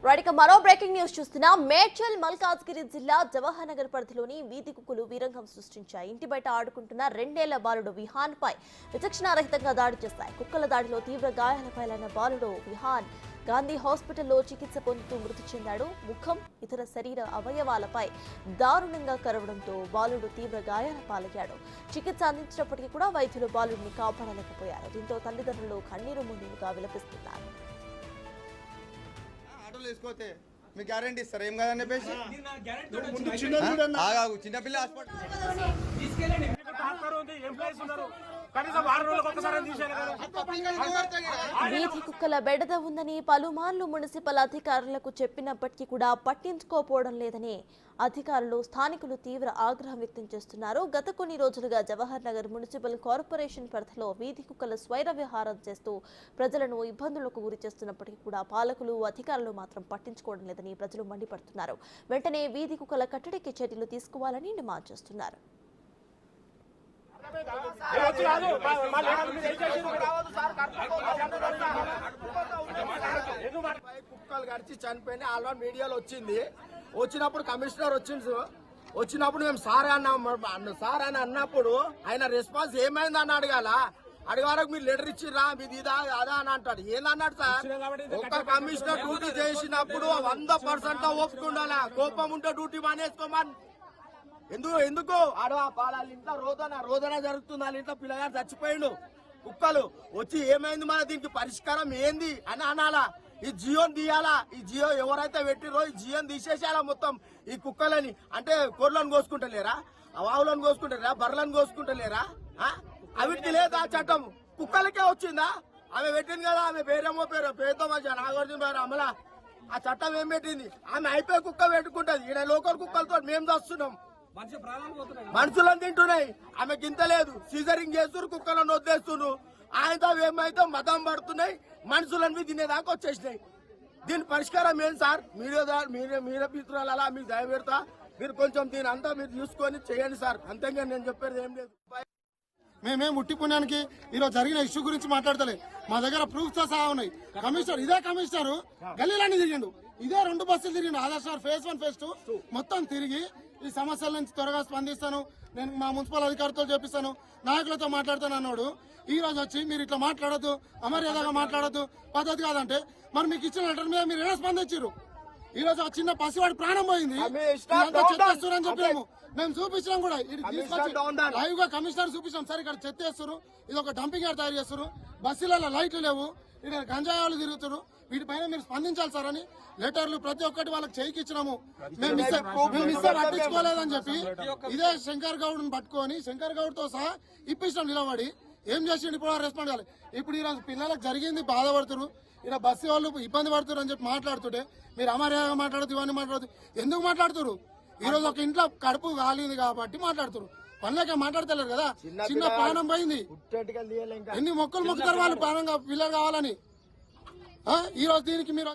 Right మరో breaking news చూస్తున్నా. మేడ్చల్ మల్కాజ్గిరి జిల్లా జవహర్ నగర్ పరిధిలోని వీధి కుక్కలు వీరంగం సృష్టించాయి. ఇంటి బయట ఆడుకుంటున్న 2 ఏళ్ల బాలుడు విహాన్ పై విచక్షణారహితంగా దాడి చేశాయి. కుక్కల దాడిలో తీవ్ర గాయాల పాలైన బాలుడు విహాన్ గాంధీ హాస్పిటల్లో చికిత్స పొందుతూ మృతి చెందాడు. ముఖం, ఇతర శరీర అవయవాలపై దారుణంగా కరవడంతో బాలుడు తీవ్ర గాయాల పాలయ్యాడు. చికిత్స అందించినప్పటికీ కూడా వైద్యులు బాలుడిని కాపాడలేకపోయారు. దీంతో తల్లిదండ్రులు కన్నీరు మున్నీరుగా విలపిస్తున్నారు. వేసుకోతే మీకు గ్యారంటీ ఇస్తారు ఏం కాదని చెప్పేసి చిన్నపిల్ల వీధి కుక్కల బెడద ఉందని పలుమార్లు మున్సిపల్ అధికారులకు చెప్పినప్పటికీ కూడా పట్టించుకోపోవడం లేదని అధికారులు, స్థానికులు తీవ్ర ఆగ్రహం వ్యక్తం చేస్తున్నారు. గత కొన్ని రోజులుగా జవహర్ నగర్ మున్సిపల్ కార్పొరేషన్ పరిధిలో వీధి కుక్కల స్వైర విహారం చేస్తూ ప్రజలను ఇబ్బందులకు గురి చేస్తున్నప్పటికీ కూడా పాలకులు, అధికారులు మాత్రం పట్టించుకోవడం లేదని ప్రజలు మండిపడుతున్నారు. వెంటనే వీధి కుక్కల కట్టడికి చర్యలు తీసుకోవాలని డిమాండ్ చేస్తున్నారు. కుక్కలు గడిచి చనిపోయిన ఆల్రెడీ మీడియాలో వచ్చింది. వచ్చినప్పుడు కమిషనర్ వచ్చినప్పుడు మేము సార్ అని అన్నప్పుడు ఆయన రెస్పాన్స్ ఏమైంది అని అడిగారకు మీరు లెటర్ ఇచ్చిర్రా మీది ఇదా అదా అని అంటాడు. ఏందన్నాడు సార్? ఒక్క కమిషనర్ డ్యూటీ చేసినప్పుడు 100% ఒప్పుకుండాలా. కోపం ఉంటే డ్యూటీ మానేసుకోమని ఎందుకు వాళ్ళ ఇంట్లో రోదన జరుగుతుంది. వాళ్ళ ఇంట్లో పిల్లగాడు చచ్చిపోయిండు. కుక్కలు వచ్చి ఏమైంది, మన దీనికి పరిష్కారం ఏంది అని అనాలా. ఈ జియోని తీయాలా. ఈ జియో ఎవరైతే పెట్టిరో ఈ జియోని తీసేసేయాలా మొత్తం. ఈ కుక్కలని అంటే కోర్లను కోసుకుంటలేరా, ఆవులను కోసుకుంటలేరా, బర్రెలను కోసుకుంటలేరా? అవిటికి లేదా చట్టం? కుక్కలకే వచ్చిందా? ఆమె పెట్టింది కదా, ఆమె పేరేమో పేరుతో మంచిగా నాగార్జున పేరు అమలా. ఆ చట్టం ఏం పెట్టింది? ఆమె అయిపోయి కుక్క పెట్టుకుంటది. ఈడ లోకల్ కుక్కలతో మేము చేస్తున్నాం. మనుషులను తింటున్నాయి. ఆమె గింతలేదు. సీజరింగ్ చేస్తున్నారు, కుక్కలను వదిలేస్తున్నారు. ఆయనతో ఏమైతే మతం పడుతున్నాయి, మనుషులను తినేదాకా వచ్చేసినాయి. దీని పరిష్కారం ఏం సార్? మీరే పిత్రాలు అలా మీకు దయ పెడతా. మీరు కొంచెం దీని అంతా మీరు చూసుకొని చేయండి సార్. అంతేగా నేను చెప్పేది ఏం లేదు. మేమేం ముట్టి పుణ్యానికి ఈరోజు జరిగిన ఇష్యూ గురించి మాట్లాడతలే. మా దగ్గర ప్రూఫ్స్ తో సహా ఉన్నాయి. కమిషనర్ ఇదే కమిషనర్ గల్లీలన్నీ తిరిగిండు. ఇదే 2 బస్సులు తిరిగిండు. ఆదర్శ ఫేజ్ 1 ఫేజ్ 2 మొత్తం తిరిగి ఈ సమస్యల నుంచి త్వరగా స్పందిస్తాను, నేను మా మున్సిపల్ అధికారులతో చెప్పిస్తాను, నాయకులతో మాట్లాడతాను అన్నాడు. ఈ రోజు వచ్చి మీరు ఇట్లా మాట్లాడద్దు, అమర్యాదగా మాట్లాడద్దు, పద్ధతి కాదంటే మరి మీకు ఇచ్చిన లెటర్ మీద మీరు ఎలా స్పందించారు? ఈ రోజు ఆ చిన్న పసివాడి ప్రాణం పోయింది. చెత్తేస్తున్నారని చెప్పాము, మేము చూపించినాం కూడా. లైవ్ గా కమిషనర్ చూపించాం సార్. ఇక్కడ చెత్తేస్తారు, ఇది ఒక డంపింగ్ యార్డ్ తయారు చేస్తారు, బస్సులలో లైట్లు లేవు, ఇక్కడ గంజాయి వాళ్ళు తిరుగుతారు. వీటిపైన మీరు స్పందించాలి సార్ అని లెటర్లు ప్రతి ఒక్కటి వాళ్ళకి చేయికి ఇచ్చినాము. మేము ఇస్తే పట్టించుకోలేదని చెప్పి ఇదే శంకర్ గౌడ్ పట్టుకొని శంకర్ గౌడ్ తో సహా ఇప్పించినాం నిలబడి. ఏం చేసిండు? ఇప్పుడు రెస్పాండ్ కావాలి. ఇప్పుడు ఈరోజు పిల్లలకు జరిగింది, బాధపడుతున్నారు. ఇలా బస్సు వాళ్ళు ఇబ్బంది పడుతున్నారు అని చెప్పి మాట్లాడుతుంటే మీరు అమర్యాదగా మాట్లాడదు, ఇవన్నీ మాట్లాడదు. ఎందుకు మాట్లాడుతున్నారు? ఈ రోజు ఒక ఇంట్లో కడుపు కాలింది కాబట్టి మాట్లాడుతున్నారు. పనులకే మాట్లాడతలేరు కదా. చిన్న ప్రాణం పోయింది. ఎన్ని మొక్కలు మొక్కుతారు వాళ్ళు ప్రాణంగా పిల్లలు కావాలని. ఈ రోజు దీనికి మీరు